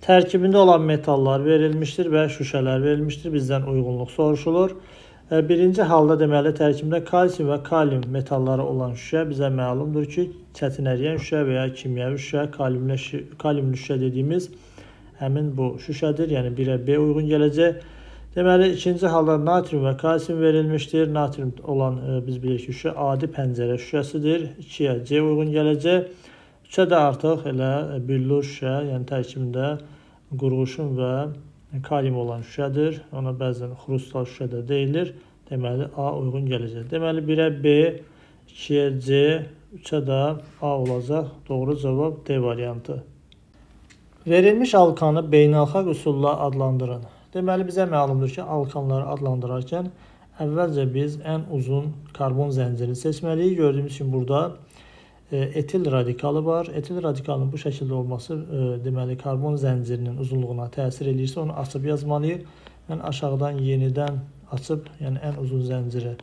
Tərkibində olan metallar verilmişdir və şüşələr verilmişdir. Bizdən uyğunluq soruşulur. Birinci halda deməli tərkibində kalsium və kalium metalları olan şüşə bizə məlumdur ki, çətin əriyən şüşə və ya kimyəvi şüşə, kaliumlu şüşə dediyimiz həmin bu şüşədir. Yəni 1-ə B uyğun gələcək. Deməli ikinci halda natrium və kalsium verilmişdir. Natrium olan biz bilirik ki, şüşə adi pəncərə şüşəsidir. 2-yə C uyğun gələcək. 3-ə də artıq elə billur şüşə, yəni tərkibində qurğuşun və kalium olan şüşədir. Ona bəzən xrustal şüşə də deyilir. Deməli A uyğun gələcək. Deməli 1-ə B, 2-yə C, 3-ə də A olacaq. Doğru cavab D variantı. Verilmiş alkanı beynəlxalq üsulla adlandırın. Deməli bizə məlumdur ki, alkanları adlandırarkən əvvəlcə biz ən uzun karbon zəncirini seçməliyik. Gördüyümüz kimi burada etil radikalı var. Etil radikalının bu şəkildə olması deməli karbon zəncirinin uzunluğuna təsir edirsə onu açıb yazmalıyıq. Mən aşağıdan yenidən açıb, yəni ən uzun zənciri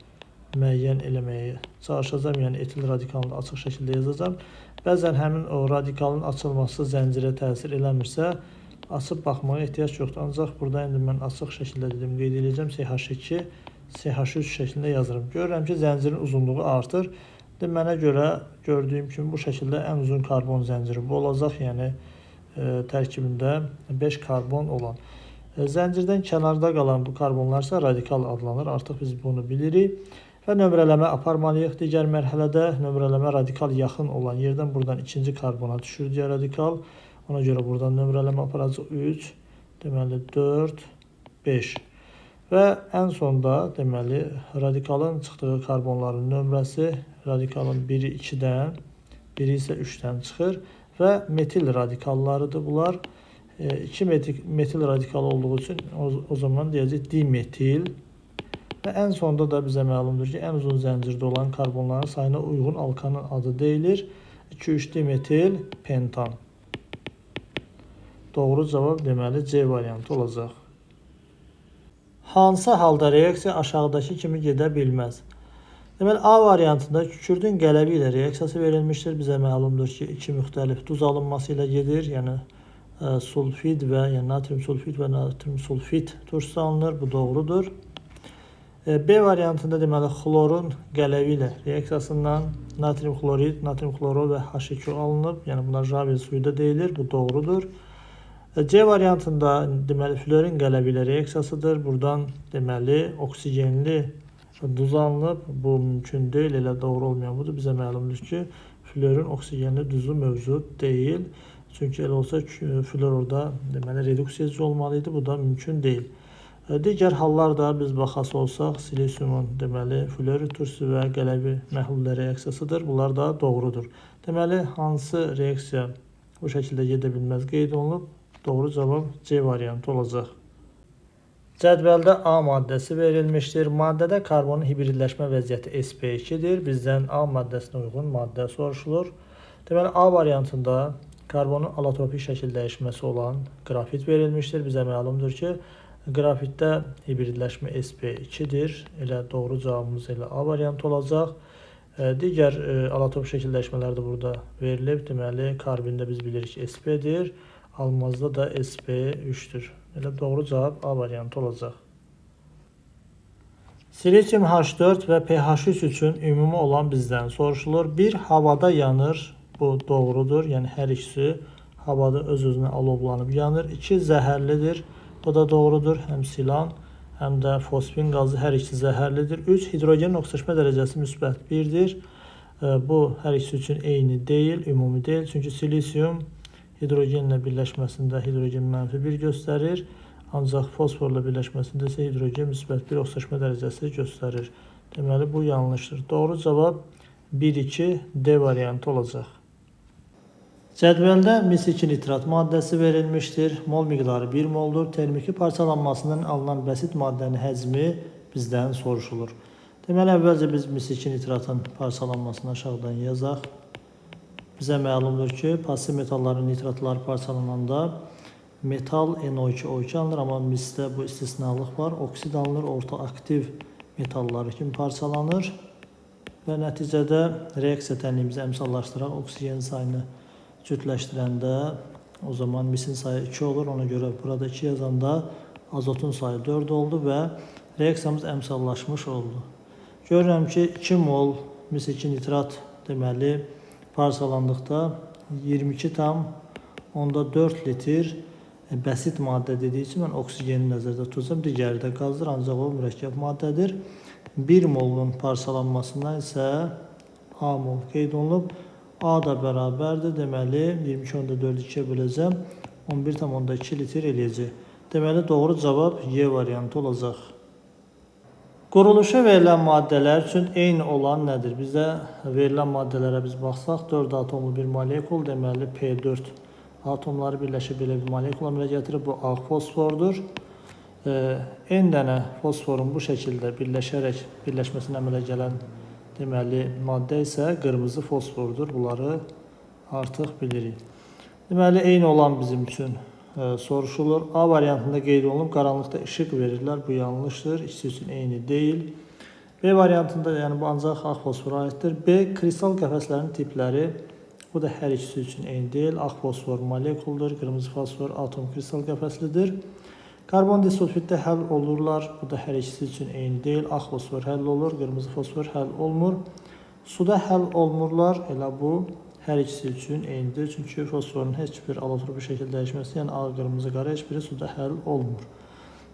müəyyən eləməyə çalışacağam. Yəni etil radikalını açıq şəkildə yazacağam. Bəzən həmin o radikalın açılması zəncirə təsir eləmirsə açıb baxmağa ehtiyac yoxdur. Ancaq burada indi mən açıq şəkildə dedim qeyd edəcəm. CH2, CH3 şəklində yazırım. Görürəm ki, zəncirin uzunluğu artır. Mənə görə gördüyüm kimi bu şəkildə ən uzun karbon zənciri bu olacaq. Yəni tərkibində 5 karbon olan. Zəncirdən kənarda qalan bu karbonlar isə radikal adlanır. Artıq biz bunu bilirik. Və nömrələmə aparmalıyıq. Digər mərhələdə nömrələmə radikal yaxın olan yerdən buradan ikinci karbona düşür deyə radikal. Ona görə buradan nömrələmə aparacaq 3, deməli 4, 5. Və ən sonda deməli radikalın çıxdığı karbonların nömrəsi radikalın biri 2-dən, biri isə 3-dən çıxır və metil radikallarıdır bunlar. 2 metil radikal olduğu üçün o zaman deyəcək dimetil və ən sonda da bizə məlumdur ki, ən uzun zəncirdə olan karbonların sayına uyğun alkanın adı deyilir. 2,3 dimetil pentan. Doğru cavab deməli C variantı olacaq. Hansı halda reaksiya aşağıdakı kimi gedə bilməz? Deməli, A variantında kükürdün qələvi ilə reaksiyası verilmişdir. Bizə məlumdur ki, 2 müxtəlif duz alınması ilə gedir. Yəni, sulfid və natrium sulfid və natrium sulfid turşusu alınır. Bu doğrudur. B variantında deməli, xlorun qələvi ilə reaksiyasından natrium xlorid, natrium xlorol və H2O alınıb. Yəni, bunlar Javel suyu da deyilir. Bu doğrudur. C variantında deməli, florin qələvi ilə reaksiyasıdır. Buradan deməli, oksigenli duz alınıb. Bu mümkün deyil, elə doğru olmayan budur. Bizə məlumdur ki, florin oksigenli duzu mövcud deyil. Çünki elə olsa flor orada deməli reduksiyacı olmalıydı. Bu da mümkün deyil. Digər hallarda biz baxası olsaq, silisiumun deməli flor turşusu və qələvi məhlullə reaksiyasıdır. Bunlar da doğrudur. Deməli, hansı reaksiya bu şəkildə gedə bilməz qeyd olunub? Doğru cavab C variantı olacaq. Cədvəldə A maddəsi verilmişdir. Maddədə karbonun hibridləşmə vəziyyəti sp2-dir. Bizdən A maddəsinə uyğun maddə soruşulur. Deməli, A variantında karbonun alotropik şəkil dəyişməsi olan qrafit verilmişdir. Bizə məlumdur ki, qrafitdə hibridləşmə sp2-dir. Elə doğru cavabımız elə A variantı olacaq. Digər alotropik şəkil dəyişmələri də burada verilib. Deməli, karbində biz bilirik ki, sp-dir. Almazda da sp3-dür. Elə doğru cavab A variantı olacaq. Silisium H4 və pH3 üçün ümumi olan bizdən soruşulur. 1. Havada yanır. Bu doğrudur. Yəni hər ikisi havada öz-özünə alovlanıb yanır. 2. Zəhərlidir. Bu da doğrudur. Həm silan, həm də fosfin qazı hər ikisi zəhərlidir. 3. Hidrogenin oxşaşma dərəcəsi müsbət 1-dir. Bu hər ikisi üçün eyni deyil, ümumi deyil. Çünki silisium hidrogenlə birləşməsində hidrogen -1 göstərir. Ancaq fosforla birləşməsində isə hidrogen müsbət 1 oxşaşma dərəcəsi göstərir. Deməli, bu yanlışdır. Doğru cavab 1-2 D variantı olacaq. Cədvəldə mis-2 nitrat maddəsi verilmişdir. Mol miqdarı 1 moldur. Termiki parçalanmasından alınan bəsit maddənin həcmi bizdən soruşulur. Deməli, əvvəlcə biz mis-2 nitratın parçalanmasını aşağıdan yazaq. Bizə məlumdur ki, pasiv metalların nitratları parçalananda metal NO2O2 alınır, amma misdə bu istisnalıq var. Oksid alınır, orta aktiv metalları kimi parçalanır və nəticədə reaksiya tənliyimizi əmsallaşdıraq oksigen sayını cütləşdirəndə O zaman misin sayı 2 olur. Ona göre burada 2 yazanda azotun sayı 4 oldu ve reaksiyamız əmsallaşmış oldu. Görürəm ki 2 mol mis 2 nitrat deməli parçalandıqda 22,4 litr bəsit maddə dediyi üçün mən oksigeni nəzərdə tutacağım. Digəri də qazdır, ancaq o mürəkkəb maddədir. 1 molun parçalanmasından isə A mol qeyd olunub. A da bərabərdir. Deməli 22,4 2-yə böləcəm. 11,2 litr eləyəcək. Deməli doğru cavab Y variantı olacaq. Quruluşa verilən maddələr üçün eyni olan nədir? Bizə verilən maddələrə biz baxsaq 4 atomlu bir molekul, deməli P4 atomları birləşib belə bir molekula əmələ gətirib. Bu ağ fosfordur. N dənə fosforun bu şəkildə birləşməsinə əmələ gələn deməli maddə isə qırmızı fosfordur. Bunları artıq bilirik. Deməli eyni olan bizim üçün soruşulur. A variantında qeyd olunub, qaranlıqda işıq verirlər. Bu yanlışdır. İkisi üçün eyni deyil. B variantında, yəni bu ancaq ağ fosfora aiddir. B kristal qəfəslərin tipləri. Bu da hər ikisi üçün eyni deyil. Ağ fosfor molekuldur. Qırmızı fosfor atom kristal qəfəslidir. Karbon disulfiddə həll olurlar. Bu da hər ikisi üçün eyni deyil. Ağ fosfor həll olur. Qırmızı fosfor həll olmur. Suda həll olmurlar. Elə bu hər ikisi üçün eynidir. Çünki fosforun heç bir allotropi şəkildə dəyişməsi, yəni ağ, qırmızı, qara heç biri suda həll olmur.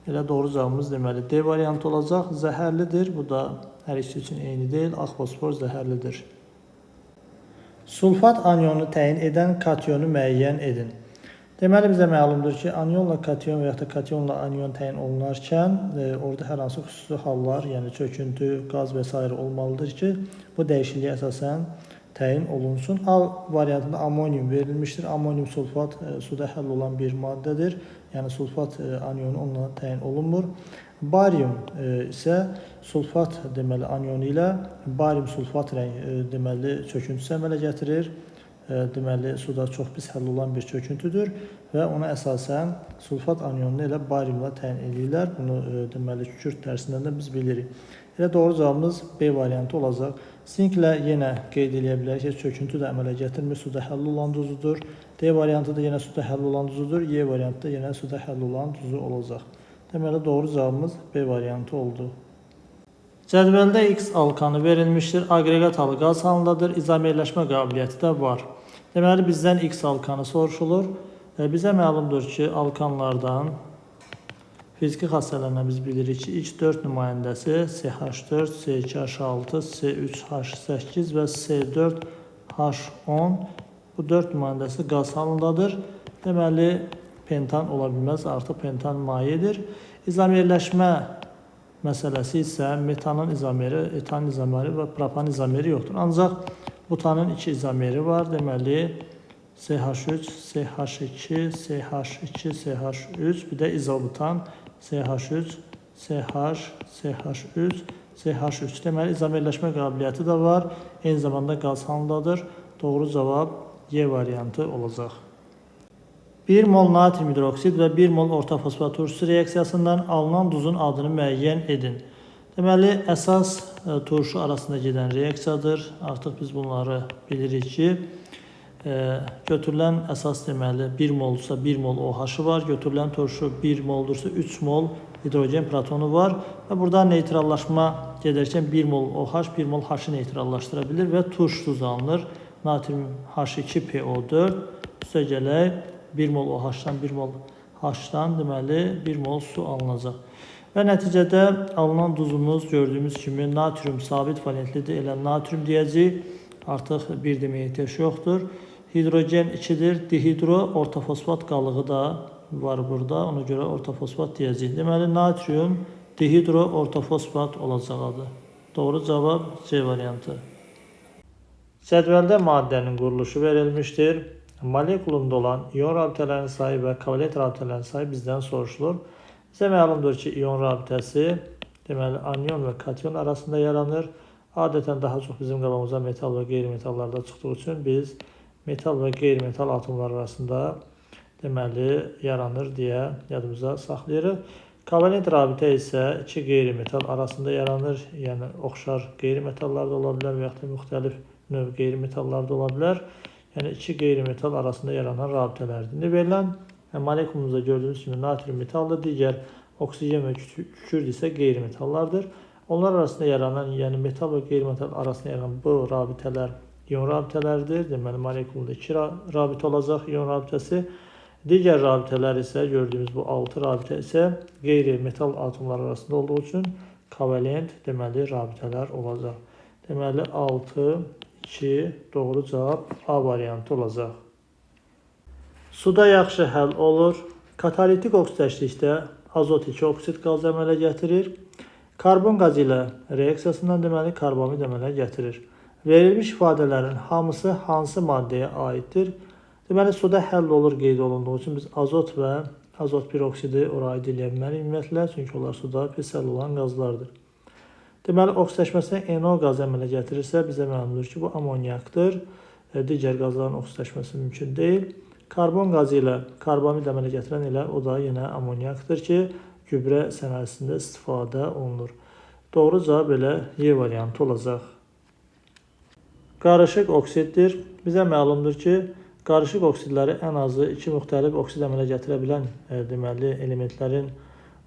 Elə doğru cavabımız deməli D variantı olacaq. Zəhərlidir. Bu da hər ikisi üçün eyni deyil. Ağ fosfor zəhərlidir. Sulfat anyonu təyin edən katyonu müəyyən edin. Deməli bizə məlumdur ki, anyonla katyon və ya da katyonla anyon təyin olunarkən orada hər hansı xüsusi hallar, yəni çöküntü, qaz və s. olmalıdır ki, bu dəyişikliyə əsasən təyin olunsun. A variantında amonium verilmişdir. Amonium sulfat suda həll olan bir maddədir. Yəni sulfat anyonu onunla təyin olunmur. Barium isə sulfat deməli anyonu ilə barium sulfat deməli çöküntüsü əmələ gətirir. Deməli suda çox pis həll olan bir çöküntüdür və ona əsasən sulfat anyonunu ilə bariumla təyin edirlər. Bunu deməli kükürt dərsindən də biz bilirik. Elə doğru cavabımız B variantı olacaq. Sinklə yenə qeyd edə bilərik ki, çöküntü də əmələ gətirmir, suda həll olan duzudur. D variantı da yenə suda həll olan duzudur. Y variantı da yenə suda həll olan duzu olacaq. Deməli doğru cavabımız B variantı oldu. Cədvəldə X alkanı verilmişdir. Aqreqat halı qaz halındadır. İzomerləşmə qabiliyyəti də var. Deməli bizdən X alkanı soruşulur. Bizə məlumdur ki, alkanlardan fiziki xassələrindən biz bilirik ki, ilk 4 nümayəndəsi CH4, C2H6, C3H8 və C4H10. Bu 4 nümayəndəsi qaz halındadır. Deməli pentan ola bilməz, artıq pentan mayedir. İzomerləşmə məsələsi isə metanın izomeri, etanın izomeri və propanın izomeri yoxdur. Ancaq butanın 2 izomeri var. Deməli CH3, CH2, CH2, CH3, bir də izobutan CH3, CH, CH3, CH3. Deməli izomerləşmə qabiliyyəti də var. Eyni zamanda qaz halındadır. Doğru cavab Y variantı olacaq. 1 mol natrium hidroksid və 1 mol orta fosfat turşusu reaksiyasından alınan duzun adını müəyyən edin. Deməli, əsas turşu arasında gedən reaksiyadır. Artıq biz bunları bilirik ki, götürülən əsas deməli 1 moldursa 1 mol OH var. Götürülən turşu 1 moldursa 3 mol hidrogen protonu var. Və burada neytrallaşma gedərkən 1 mol OH 1 mol H-ı neytrallaşdıra bilir və turş duzu alınır. Natrium H2PO4 üstə gələk 1 mol OH-dan 1 mol H-dan deməli 1 mol su alınacaq. Və nəticədə alınan duzumuz gördüyümüz kimi natrium sabit valentlidir. Elə natrium deyəcəyik. Artıq bir deməyə ehtiyac yoxdur. Hidrogen 2-dir. Dihidro orta fosfat qalığı da var burada. Ona görə orta fosfat deyəcəyik. Deməli natrium dihidro orta fosfat olacaq adı. Doğru cavab C variantı. Cədvəldə maddənin quruluşu verilmişdir. Molekulunda olan iyon rabitələrin sayı və kovalent rabitələrin sayı bizdən soruşulur. Bizə məlumdur ki, iyon rabitəsi deməli anion və katyon arasında yaranır. Adətən daha çox bizim qabağımıza metal və qeyri-metallarda çıxdığı üçün biz metal və qeyri-metal atomlar arasında deməli yaranır deyə yadımıza saxlayırıq. Kovalent rabitə isə iki qeyri-metal arasında yaranır. Yəni oxşar qeyri-metallarda ola bilər və ya da müxtəlif növ qeyri-metallarda ola bilər. yəni iki qeyri-metal arasında yaranan rabitələrdir. İndi verilən molekulumuzda gördüyünüz kimi natrium metaldır, digər oksigen və kükürt isə qeyri-metallardır. Onlar arasında yaranan, yəni metal və qeyri-metal arasında yaranan bu rabitələr ion rabitələridir. Deməli, molekulda 2 rabitə olacaq, ion rabitəsi. Digər rabitələr isə gördüyümüz bu 6 rabitə isə qeyri-metal atomlar arasında olduğu üçün kovalent deməli rabitələr olacaq. Deməli 6, 2 doğru cavab A variantı olacaq. Suda yaxşı həll olur. Katalitik oksidləşdikdə azot 2 oksid qazı əmələ gətirir. Karbon qazı ilə reaksiyasından deməli karbamid əmələ gətirir. Verilmiş ifadələrin hamısı hansı maddəyə aiddir? Deməli, suda həll olur qeyd olunduğu üçün biz azot və azot peroksidi ora aid eləyə bilmərik ümumiyyətlə, çünki onlar suda fəsil olan qazlardır. Deməli, oksidləşməsinə NO qazı əmələ gətirirsə, bizə məlumdur ki, bu amoniakdır. Digər qazların oksidləşməsi mümkün deyil. Karbon qazı ilə karbamid əmələ gətirən ilə o da yenə amoniakdır ki, gübrə sənayesində istifadə olunur. Doğru cavab elə Y variantı olacaq. Qarışıq oksiddir. Bizə məlumdur ki, qarışıq oksidləri ən azı 2 müxtəlif oksid əmələ gətirə bilən deməli elementlərin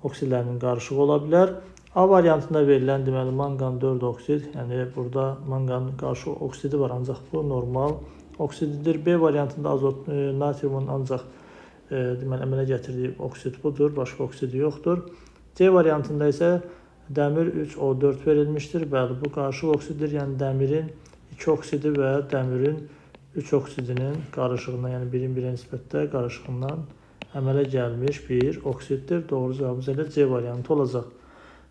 oksidlərinin qarışığı ola bilər. A variantında verilən deməli manqan 4 oksid, yəni burada manqanın qarışıq oksidi var, ancaq bu normal oksididir. B variantında azot natriumun ancaq deməli əmələ gətirdiyi oksid budur, başqa oksidi yoxdur. C variantında isə dəmir 3O4 verilmişdir. Bəli, bu qarışıq oksiddir, yəni dəmirin 2 oksidi və dəmirin 3 oksidinin qarışığından, yəni birin birə nisbətdə qarışığından əmələ gəlmiş bir oksiddir. Doğru cavabımız elə C variantı olacaq.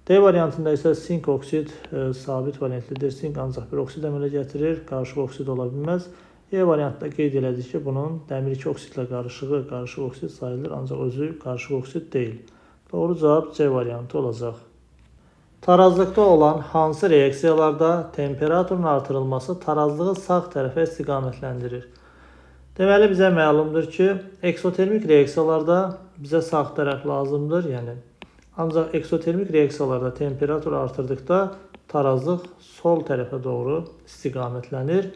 D variantında isə sink oksid sabit valentlidir. Sink ancaq bir oksid əmələ gətirir, qarışıq oksid ola bilməz. E variantında qeyd elədik ki, bunun dəmir 2 oksidlə qarışığı qarışıq oksid sayılır, ancaq özü qarışıq oksid deyil. Doğru cavab C variantı olacaq. Tarazlıqda olan hansı reaksiyalarda temperaturun artırılması tarazlığı sağ tərəfə istiqamətləndirir? Deməli, bizə məlumdur ki, eksotermik reaksiyalarda bizə sağ tərəf lazımdır. Yəni, ancaq eksotermik reaksiyalarda temperatur artırdıqda tarazlıq sol tərəfə doğru istiqamətlənir.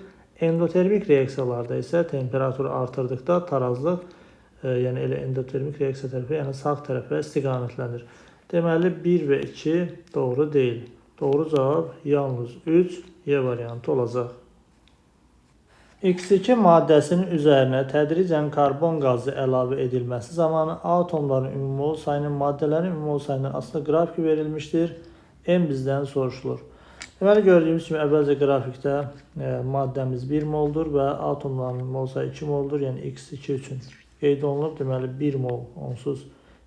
Endotermik reaksiyalarda isə temperatur artırdıqda tarazlıq, yəni elə endotermik reaksiya tərəfə, yəni sağ tərəfə istiqamətlənir. Deməli, 1 və 2 doğru deyil. Doğru cavab yalnız 3 Y variantı olacaq. X2 maddəsinin üzərinə tədricən karbon qazı əlavə edilməsi zamanı atomların ümumi sayının maddələrin ümumi sayından asılı qrafiki verilmişdir. M bizdən soruşulur. Deməli, gördüyümüz kimi əvvəlcə qrafikdə maddəmiz 1 moldur və atomların mol sayı 2 moldur, yəni X2 üçün qeyd olunub. Deməli, 1 mol onsuz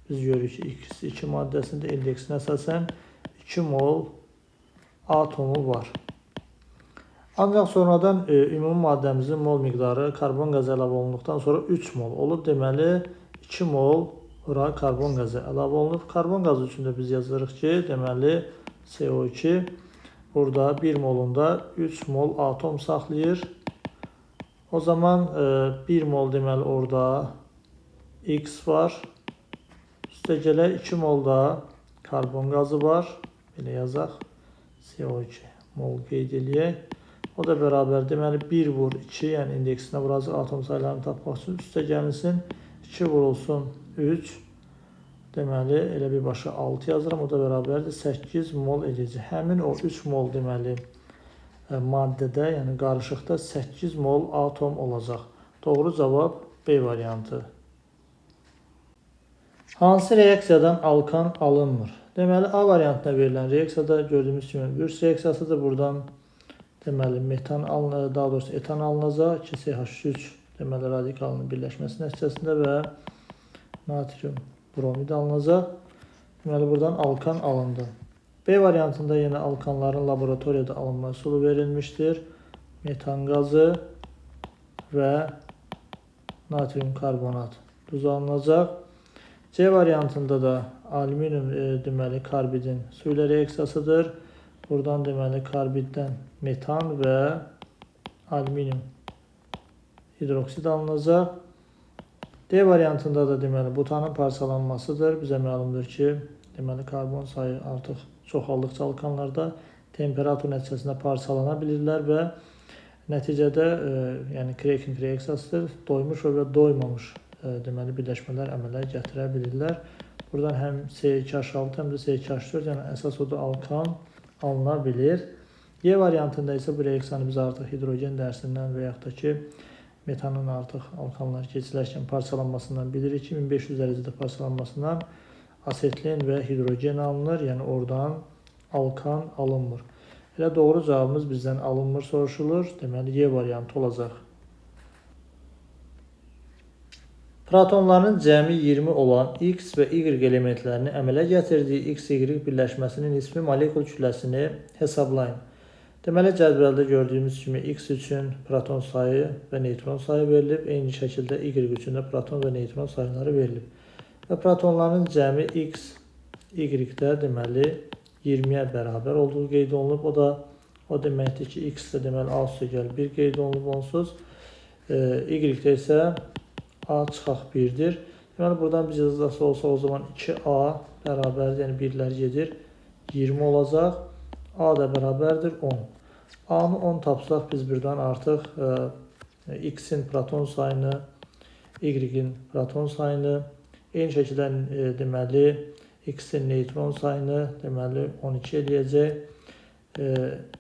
biz görürük ki, X2 maddəsində indeksinə əsasən 2 mol atomu var. Ancaq sonradan ümumi maddəmizin mol miqdarı karbon qazı əlavə olunduqdan sonra 3 mol olub. Deməli, 2 mol ora karbon qazı əlavə olunub. Karbon qazı üçün də biz yazırıq ki, deməli, CO2 burada 1 molunda 3 mol atom saxlayır. O zaman 1 mol deməli orada X var. Üstəgələ 2 molda karbon qazı var. Belə yazaq. CO2 mol qeyd eləyək. O da bərabər deməli 1 vur 2, yəni indeksinə vuracaq atom saylarını tapmaq üçün üstə gəlinsin. 2 vurulsun 3. Deməli elə birbaşa 6 yazıram. O da bərabərdir 8 mol edəcək. Həmin o 3 mol deməli maddədə, yəni qarışıqda 8 mol atom olacaq. Doğru cavab B variantı. Hansı reaksiyadan alkan alınmır? Deməli, A variantına verilən reaksiyada gördüyümüz kimi Würz reaksiyasıdır. Buradan deməli metan alınacaq, daha doğrusu etan alınacaq. 2CH3 deməli radikalının birləşməsi nəticəsində və natrium bromid alınacaq. Deməli, buradan alkan alındı. B variantında yenə alkanların laboratoriyada alınma üsulu verilmişdir. Metan qazı və natrium karbonat duzu alınacaq. C variantında da alüminium deməli karbidin su ilə reaksiyasıdır. Buradan deməli karbiddən metan və alüminium hidroksid alınacaq. D variantında da deməli butanın parçalanmasıdır. Bizə məlumdur ki, deməli karbon sayı artıq çoxaldıqca alkanlarda temperatur nəticəsində parçalana bilirlər və Nəticədə yəni cracking reaksiyasıdır. Doymuş və doymamış deməli birləşmələr əmələ gətirə bilirlər. Buradan həm C2H6 həm də C2H4, yəni əsas odur alkan alına bilir. Y variantında isə bu reaksiyanı biz artıq hidrogen dərsindən və yaxud da ki metanın artıq alkanlar keçilərkən parçalanmasından bilirik ki, 1500 dərəcədə parçalanmasından asetlin və hidrogen alınır, yəni oradan alkan alınmır. Elə doğru cavabımız bizdən alınmır soruşulur. Deməli, Y variantı olacaq. Protonların cəmi 20 olan X və Y elementlərini əmələ gətirdiyi X-Y birləşməsinin nisbi molekul kütləsini hesablayın. Deməli, cədvəldə gördüyümüz kimi X üçün proton sayı və neytron sayı verilib. Eyni şəkildə Y üçün də proton və neytron sayıları verilib. Və protonların cəmi X, Y-də deməli 20-yə bərabər olduğu qeyd olunub. O deməkdir ki, X-də deməli A üstəgəl 1 qeyd olunub onsuz. Y-də isə A çıxaq 1-dir. Deməli, buradan biz yazılası olsa o zaman 2A bərabərdir, yəni 1-lər gedir. 20 olacaq. A da bərabərdir 10. A-nı 10 tapsaq biz buradan artıq X-in proton sayını, Y-in proton sayını, eyni şəkildə deməli X-in neytron sayını deməli 12 eləyəcək.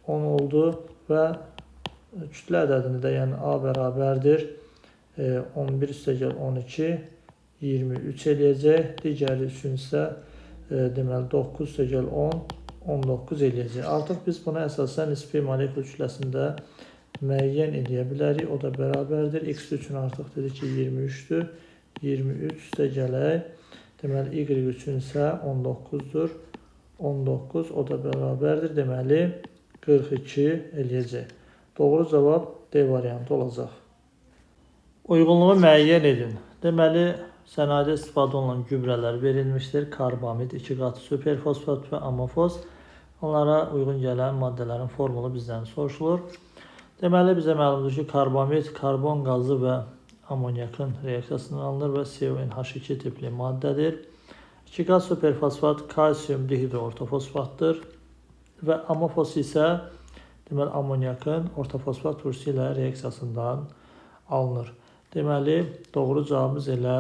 10 oldu və kütlə ədədini də yəni A bərabərdir 11 üstəgəl 12 23 eləyəcək. Digəri üçün isə deməli 9 üstəgəl 10 19 eləyəcək. Artıq biz buna əsasən nisbi molekul kütləsində müəyyən edə bilərik. O da bərabərdir. X üçün artıq dedik ki 23-dür. 23 üstəgələk. Deməli, Y üçün isə 19-dur. 19, o da bərabərdir. Deməli, 42 eləyəcək. Doğru cavab D variantı olacaq. Uyğunluğu müəyyən edin. Deməli, sənayede istifadə olunan gübrələr verilmişdir. Karbamid, 2 qatı superfosfat və amofos. Onlara uyğun gələn maddələrin formulu bizdən soruşulur. Deməli, bizə məlumdur ki, karbamid karbon qazı və amonyakın reaksiyasından alınır və CONH2 tipli maddədir. 2 qaz superfosfat kalsium dihidroortofosfatdır və amofos isə deməli amonyakın ortofosfat turşusu ilə reaksiyasından alınır. Deməli, doğru cavabımız elə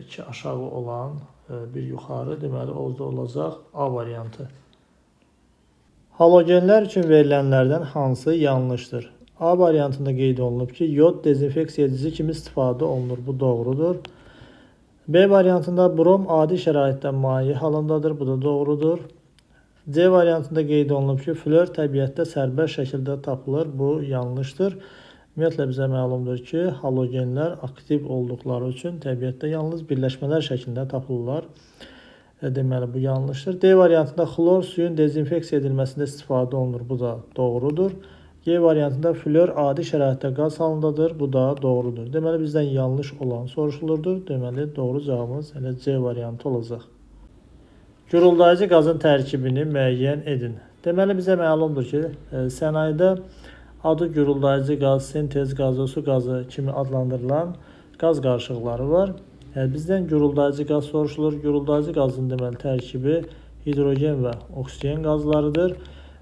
2 aşağı olan bir yuxarı, deməli orada olacaq A variantı. Halogenlər üçün verilənlərdən hansı yanlışdır? A variantında qeyd olunub ki, yod dezinfeksiya edici kimi istifadə olunur. Bu doğrudur. B variantında brom adi şəraitdə maye halındadır. Bu da doğrudur. C variantında qeyd olunub ki, flor təbiətdə sərbəst şəkildə tapılır. Bu yanlışdır. Ümumiyyətlə bizə məlumdur ki, halogenlər aktiv olduqları üçün təbiətdə yalnız birləşmələr şəklində tapılırlar. Deməli, bu yanlışdır. D variantında xlor suyun dezinfeksiya edilməsində istifadə olunur. Bu da doğrudur. G variantında flor adi şəraitdə qaz halındadır. Bu da doğrudur. Deməli, bizdən yanlış olan soruşulurdur. Deməli, doğru cavabımız elə C variantı olacaq. Guruldayıcı qazın tərkibini müəyyən edin. Deməli, bizə məlumdur ki, sənayedə adı guruldayıcı qaz, sintez qazı, su qazı kimi adlandırılan qaz qarışıqları var. Bizdən guruldayıcı qaz soruşulur. Guruldayıcı qazın deməli tərkibi hidrogen və oksigen qazlarıdır.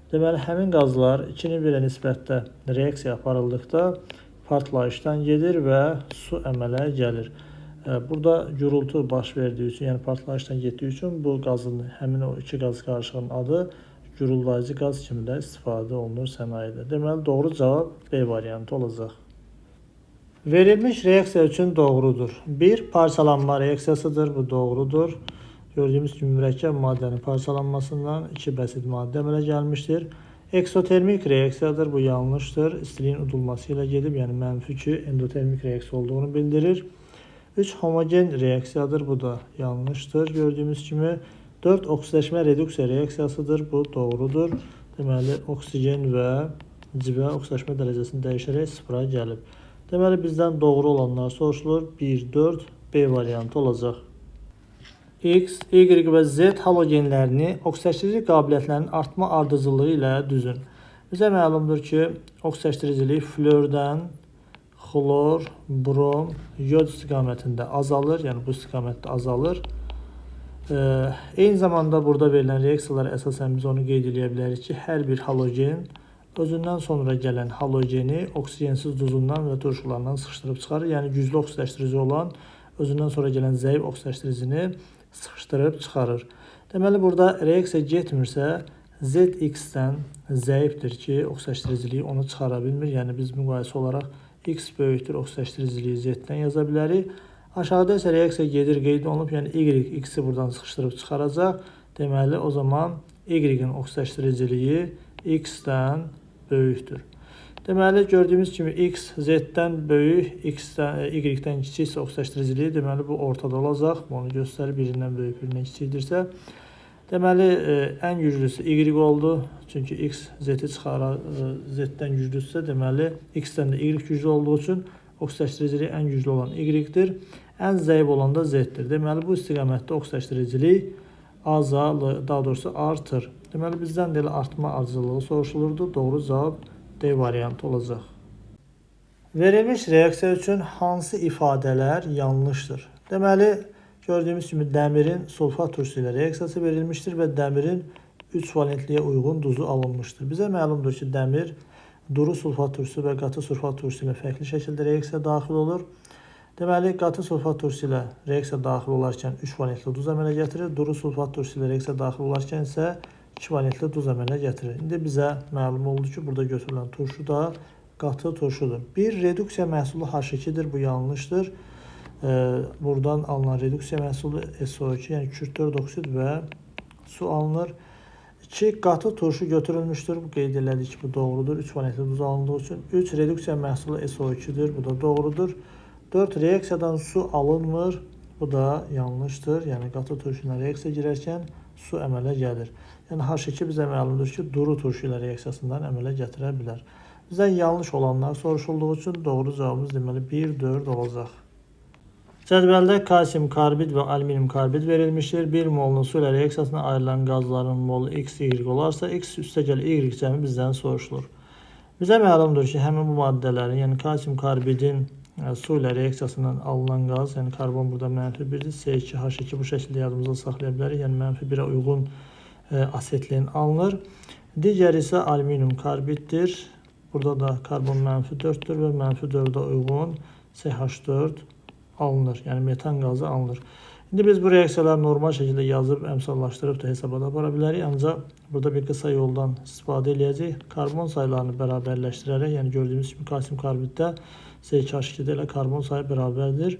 Deməli, həmin qazlar 2-nin 1-ə nisbətdə reaksiya aparıldıqda partlayışdan gedir və su əmələ gəlir. Burada gurultu baş verdiyi üçün, yəni partlayışdan getdiyi üçün bu qazın, həmin o 2 qaz qarışığının adı guruldayıcı qaz kimi də istifadə olunur sənayedə. Deməli, doğru cavab B variantı olacaq. Verilmiş reaksiya üçün doğrudur. 1. Parçalanma reaksiyasıdır. Bu doğrudur. Gördüyümüz kimi mürəkkəb maddənin parçalanmasından 2 bəsit maddə əmələ gəlmişdir. Eksotermik reaksiyadır. Bu yanlışdır. İstiliyin udulması ilə gedib, yəni -2 endotermik reaksiya olduğunu bildirir. 3. Homogen reaksiyadır. Bu da yanlışdır. Gördüyümüz kimi 4. Oksidaşma reduksiya reaksiyasıdır. Bu doğrudur. Deməli, oksigen və cibə oksidaşma dərəcəsini dəyişərək sıfıra gəlib. Deməli, bizdən doğru olanlar soruşulur. 1, 4, B variantı olacaq. X, Y və Z halogenlərini oksidaşdirici qabiliyyətlərinin artma ardıcılığı ilə düzün. Bizə məlumdur ki, oksidaşdiricilik flordan xlor, brom, yod istiqamətində azalır. Yəni, bu istiqamətdə azalır. Eyni zamanda burada verilən reaksiyalara əsasən biz onu qeyd edə bilərik ki, hər bir halogen özündən sonra gələn halogeni oksigensiz duzundan və turşularından sıxışdırıb çıxarır. Yəni güclü oksidaşdırıcı olan özündən sonra gələn zəif oksidaşdırıcını sıxışdırıb çıxarır. Deməli burada reaksiya getmirsə ZX-dən zəifdir ki, oksidaşdırıcılığı onu çıxara bilmir. Yəni biz müqayisə olaraq X böyükdür oksidaşdırıcılığı Z-dən yaza bilərik. Aşağıda isə reaksiya gedir, qeyd olunub. Yəni Y X-i buradan sıxışdırıb çıxaracaq. Deməli o zaman Y-in oksidaşdırıcılığı X-dən böyükdür. Deməli gördüyümüz kimi X Z-dən böyük, Y-dən kiçiksə oksidaşdırıcılığı, deməli bu ortada olacaq. Onu göstərir, birindən böyük, birindən kiçikdirsə. Deməli ən güclüsü Y oldu. Çünki X Z-i çıxarar, Z-dən güclüsüsə, deməli X-dən də Y güclü olduğu üçün oksidaşdırıcılığı ən güclü olan Y-dir. Ən zəif olan da Z-dir. Deməli bu istiqamətdə oksidaşdırıcılığı azalır, daha doğrusu artır. Deməli bizdən də elə artma ardıcıllığı soruşulurdu. Doğru cavab D variantı olacaq. Verilmiş reaksiya üçün hansı ifadələr yanlışdır? Deməli gördüyümüz kimi dəmirin sulfat turşusu ilə reaksiyası verilmişdir və dəmirin 3 valentliyə uyğun duzu alınmışdır. Bizə məlumdur ki, dəmir duru sulfat turşusu və qatı sulfat turşusu ilə fərqli şəkildə reaksiya daxil olur. Deməli, qatı sulfat turşusu ilə reaksiya daxil olarkən 3 valentli duz əmələ gətirir. Duru sulfat turşusu ilə reaksiya daxil olarkən isə 2 valentli duz əmələ gətirir. İndi bizə məlum oldu ki, burada götürülən turşu da qatı turşudur. Bir reduksiya məhsulu H2-dir, bu yanlışdır. Buradan alınan reduksiya məhsulu SO2, yəni kükürt oksid və su alınır. 2 qatı turşu götürülmüşdür. Bu qeyd elədik ki, bu doğrudur. 3 valentli duz alındığı üçün 3 reduksiya məhsulu SO2-dir. Bu da doğrudur. 4 reaksiyadan su alınmır. Bu da yanlışdır. Yəni qatı turşu ilə reaksiya girərkən su əmələ gəlir. Yəni H2 bizə məlumdur ki, duru turşu ilə reaksiyasından əmələ gətirə bilər. Bizdən yanlış olanlar soruşulduğu üçün doğru cavabımız deməli 1-4 olacaq. Cədvəldə kalsium karbid və alüminium karbid verilmişdir. 1 molun su ilə reaksiyasına ayrılan qazların molu X, Y olarsa, X üstəgəl Y cəmi bizdən soruşulur. Bizə məlumdur ki, həmin bu maddələrin, yəni kalsium karbidin su ilə reaksiyasından alınan qaz, yəni karbon burada -1-dir, C2H2 bu şəkildə yadımızda saxlaya bilərik. Yəni -1-ə uyğun asetlin alınır. Digəri isə alüminium karbiddir. Burada da karbon -4-dür və -4-ə uyğun CH4 alınır. Yəni metan qazı alınır. İndi biz bu reaksiyaları normal şəkildə yazıb əmsallaşdırıb da hesabata apara bilərik. Ancaq burada bir qısa yoldan istifadə edəcəyik. Karbon saylarını bərabərləşdirərək, yəni gördüyümüz kimi kalsium karbiddə C2H2-də ilə karbon sayı bərabərdir.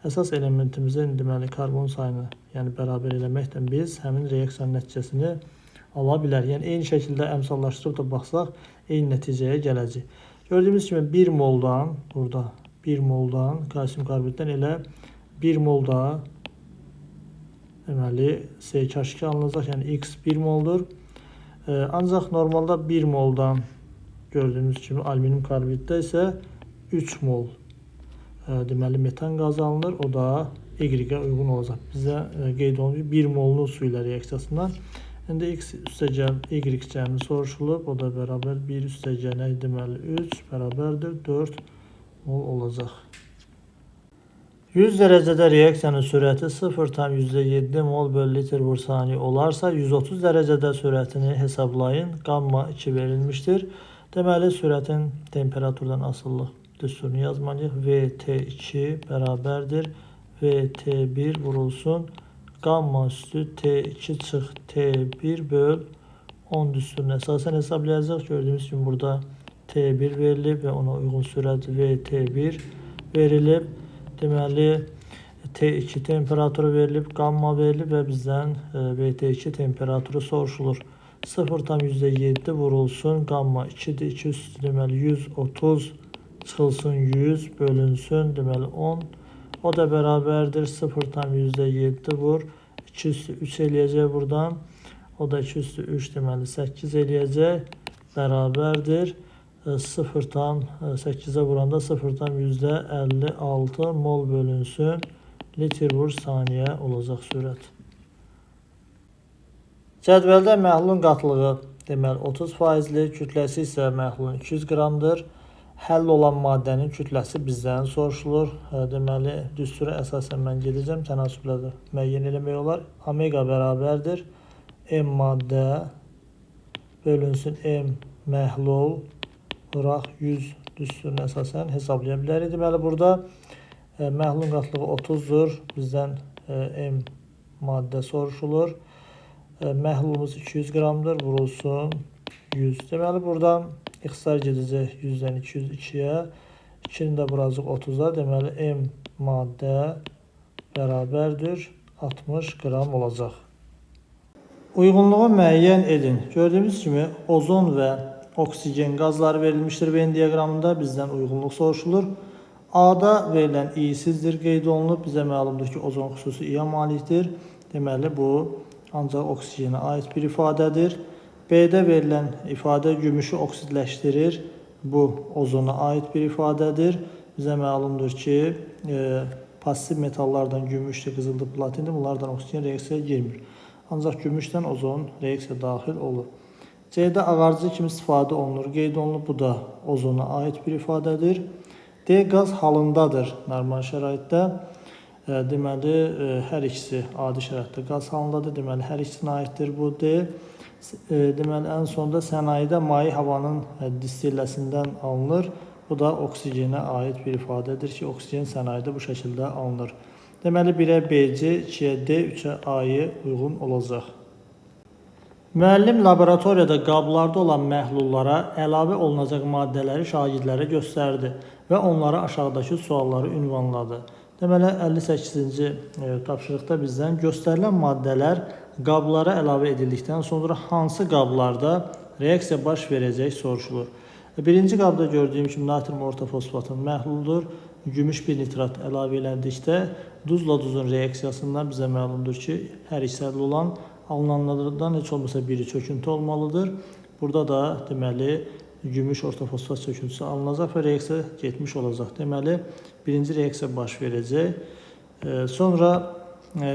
Əsas elementimizin deməli karbon sayını, yəni bərabər eləməklə biz həmin reaksiyanın nəticəsini ala bilərik. Yəni eyni şəkildə əmsallaşdırıb da baxsaq, eyni nəticəyə gələcək. Gördüyümüz kimi 1 moldan, burada 1 moldan kalsium karbiddən elə 1 molda deməli C2H2 alınacaq, yəni X 1 moldur. Ancaq normalda 1 moldan gördüyünüz kimi alüminium karbiddə isə 3 mol deməli metan qazı alınır. O da Y-ə uyğun olacaq. Bizə qeyd olunur 1 mollu su ilə reaksiyasından. İndi X üstəgəl Y cəmi soruşulub. O da bərabər 1 üstəgəl deməli 3 bərabərdir 4 mol olacaq. 100 dərəcədə reaksiyanın sürəti 0,7 mol bölü litr bölü saniyə olarsa, 130 dərəcədə sürətini hesablayın. Qamma 2 verilmişdir. Deməli, sürətin temperaturdan asıllıq düsturunu yazmalıyıq. VT2 bərabərdir. VT1 vurulsun. Qamma üstü T2 çıx T1 böl 10 düsturunu əsasən hesablayacaq. Gördüyümüz kimi burada T1 verilib və ona uyğun sürət VT1 verilib. Deməli, T2 temperaturu verilib, qamma verilib və bizdən VT2 temperaturu soruşulur. 0,7 vurulsun, qamma 2-dir, 2 üstü deməli 130 çıxılsın 100 bölünsün, deməli 10. O da bərabərdir 0,7 vur, 2 üstü 3 eləyəcək buradan. O da 2 üstü 3 deməli 8 eləyəcək, bərabərdir. 0,8'e vuranda 0,56 mol bölünsün litr vur saniyə olacaq sürət. Cədvəldə məhlulun qatılığı deməli 30%, kütləsi isə məhlulun 200 qramdır. Həll olan maddənin kütləsi bizdən soruşulur. Deməli, düstura əsasən mən gedəcəm, tənasübləri müəyyən eləmək olar. Omega bərabərdir M maddə bölünsün M məhlul bıraq 100 düsturuna əsasən hesablaya bilərik. Deməli, burada məhlulun qatlığı 30-dur. Bizdən M maddə soruşulur. Məhlulumuz 200 qramdır. Vurulsun 100. Deməli, buradan ixtisar gedəcək 100-dən 202-yə. 2-nin də buracıq 30-a. Deməli, M maddə bərabərdir 60 qram olacaq. Uyğunluğu müəyyən edin. Gördüyümüz kimi ozon və oksigen qazları verilmişdir Venn diaqramında. Bizdən uyğunluq soruşulur. A-da verilən iyisizdir qeyd olunub. Bizə məlumdur ki, ozon xüsusi iya malikdir. Deməli, bu ancaq oksigenə aid bir ifadədir. B-də verilən ifadə gümüşü oksidləşdirir. Bu ozona aid bir ifadədir. Bizə məlumdur ki, pasiv metallardan gümüşdür, qızıldır, platindir. Bunlardan oksigen reaksiyaya girmir. Ancaq gümüşdən ozon reaksiya daxil olur. C-də ağarıcı kimi istifadə olunur. Qeyd olunub, bu da ozona aid bir ifadədir. D qaz halındadır normal şəraitdə. Deməli, hər ikisi adi şəraitdə qaz halındadır. Deməli, hər ikisinə aiddir bu D. Deməli, ən sonda sənayedə maye havanın distilləsindən alınır. Bu da oksigenə aid bir ifadədir ki, oksigen sənayedə bu şəkildə alınır. Deməli, 1-ə BC, 2-ə D, 3-ə A-yı uyğun olacaq. Müəllim laboratoriyada qablarda olan məhlullara əlavə olunacaq maddələri şagirdlərə göstərdi və onlara aşağıdakı sualları ünvanladı. Deməli, 58-ci tapşırıqda bizdən göstərilən maddələr qablara əlavə edildikdən sonra hansı qablarda reaksiya baş verəcək soruşulur. Birinci qabda gördüyüm kimi natrium ortofosfatın məhluludur. Gümüş bir nitrat əlavə eləndikdə duzla duzun reaksiyasından bizə məlumdur ki, hər hissəli olan alınanlardan heç olmasa biri çöküntü olmalıdır. Burada da deməli gümüş ortofosfat çöküntüsü alınacaq və reaksiya getmiş olacaq. Deməli, birinci reaksiya baş verəcək. Sonra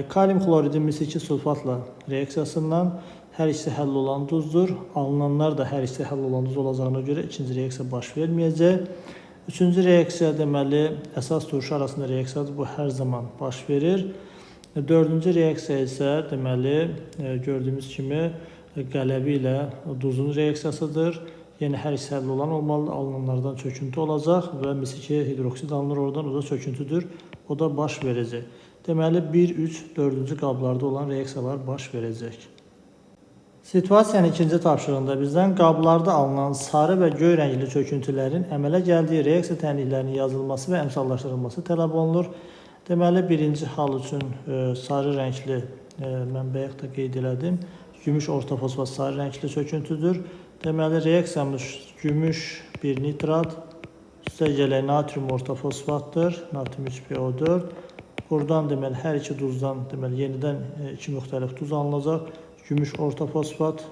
kalium xloridi mis2 sulfatla reaksiyasından hər ikisi həll olan duzdur. Alınanlar da hər ikisi həll olan duz olacağına görə ikinci reaksiya baş verməyəcək. Üçüncü reaksiya deməli əsas turşu arasında reaksiyadır. Bu hər zaman baş verir. Dördüncü reaksiya isə deməli gördüyümüz kimi qələvi ilə duzun reaksiyasıdır. Yəni hər ikisi həll olan olmalıdır. Alınanlardan çöküntü olacaq və mis2 hidroksid alınır oradan. O da çöküntüdür. O da baş verəcək. Deməli 1, 3, 4-cü qablarda olan reaksiyalar baş verəcək. Situasiyanın ikinci tapşırığında bizdən qablarda alınan sarı və göy rəngli çöküntülərin əmələ gəldiyi reaksiya tənliklərinin yazılması və əmsallaşdırılması tələb olunur. Deməli, birinci hal üçün sarı rəngli, mən bayaq da qeyd elədim, gümüş ortofosfat sarı rəngli çöküntüdür. Deməli, reaksiyamız gümüş bir nitrat, üstəgələk natrium ortofosfatdır, natrium 3PO4. Buradan deməli, hər iki duzdan deməli, yenidən iki müxtəlif duz alınacaq. Gümüş ortofosfat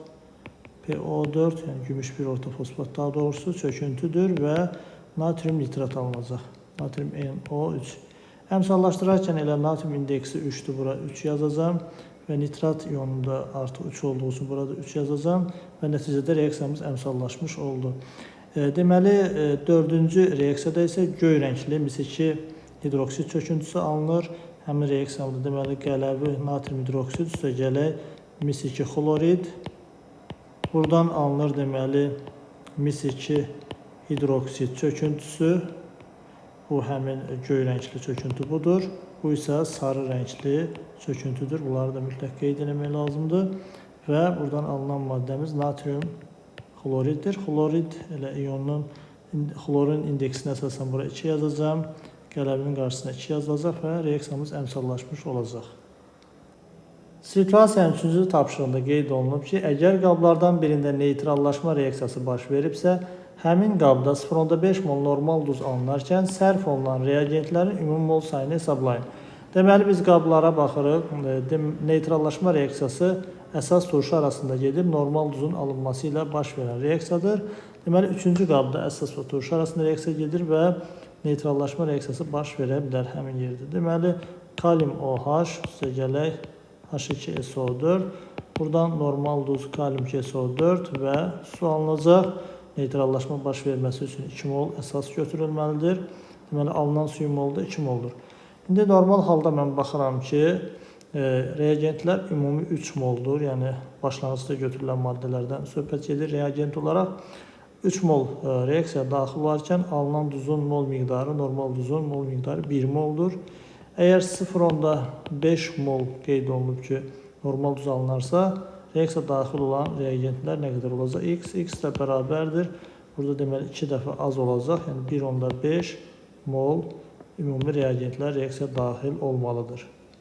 PO4, yəni gümüş bir ortofosfat daha doğrusu çöküntüdür və natrium nitrat alınacaq. Natrium NO3. Əmsallaşdırarkən elə natrium indeksi 3'dür, bura 3 yazacağım və nitrat iyonunda artı 3 olduğu üçün burada 3 yazacağım və nəticədə reaksiyamız əmsallaşmış oldu. Deməli, dördüncü reaksiyada isə göy rəngli mis2 hidroksid çöküntüsü alınır. Həmin reaksiyamda deməli qələvi natrium hidroksid üstəgələk mis2 xlorid. Buradan alınır deməli mis2 hidroksid çöküntüsü. Bu həmin göy rəngli çöküntü budur. Bu isə sarı rəngli çöküntüdür. Bunları da mütləq qeyd etmək lazımdır. Və buradan alınan maddəmiz natrium xloriddir. Xlorid elə iyonun xlorin indeksinə əsasən bura 2 yazacağım. Qələbinin qarşısına 2 yazılacaq və reaksiyamız əmsallaşmış olacaq. Situasiyanın 3-cü tapşırığında qeyd olunub ki, əgər qablardan birində neytrallaşma reaksiyası baş veribsə, həmin qabda 0,5 mol normal duz alınarkən sərf olunan reagentlərin ümumi mol sayını hesablayın. Deməli, biz qablara baxırıq. Neytrallaşma reaksiyası əsas turşu arasında gedib normal duzun alınması ilə baş verən reaksiyadır. Deməli, 3-cü qabda əsas və turşu arasında reaksiya gedir və neytrallaşma reaksiyası baş verə bilər həmin yerdə. Deməli, kalium OH üstəgələk H2SO4. Buradan normal duz kalium 2SO4 və su alınacaq. Neytrallaşma baş verməsi üçün 2 mol əsas götürülməlidir. Deməli, alınan suyun molu da 2 moldur. İndi normal halda mən baxıram ki, Reagentlər ümumi 3 moldur. Yəni başlanğıcda götürülən maddələrdən söhbət gedir. Reagent olaraq 3 mol reaksiyaya daxil olarkən alınan duzun mol miqdarı, normal duzun mol miqdarı 1 moldur. Əgər 0,5 mol qeyd olunub ki, normal duz alınarsa, reaksiyaya daxil olan reagentlər nə qədər olacaq? X ilə bərabərdir. Burada deməli 2 dəfə az olacaq. Yəni 1,5 mol ümumi reagentlər reaksiyaya daxil olmalıdır.